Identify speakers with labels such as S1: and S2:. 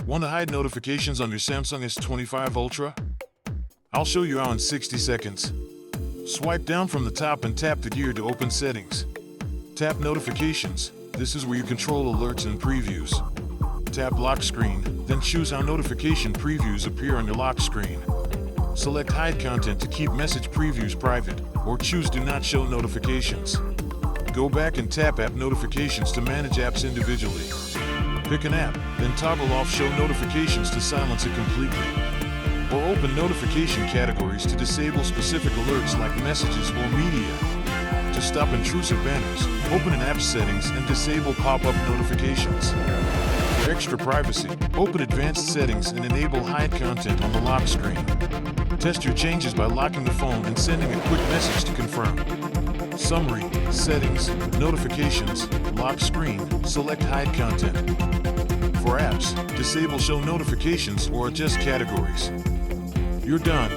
S1: Want to hide notifications on your Samsung S25 Ultra? I'll show you how in 60 seconds. Swipe down from the top and tap the gear to open settings. Tap notifications. This is where you control alerts and previews. Tap lock screen, then choose how notification previews appear on your lock screen. Select hide content to keep message previews private, or choose do not show notifications. Go back and tap app notifications to manage apps individually. Pick an app, then toggle off show notifications to silence it completely. Or open notification categories to disable specific alerts like messages or media. To stop intrusive banners, open an app settings and disable pop-up notifications. For extra privacy, open advanced settings and enable hide content on the lock screen. Test your changes by locking the phone and sending a quick message to confirm. Summary, settings, notifications, lock screen, select hide content. For apps, disable show notifications or adjust categories. You're done.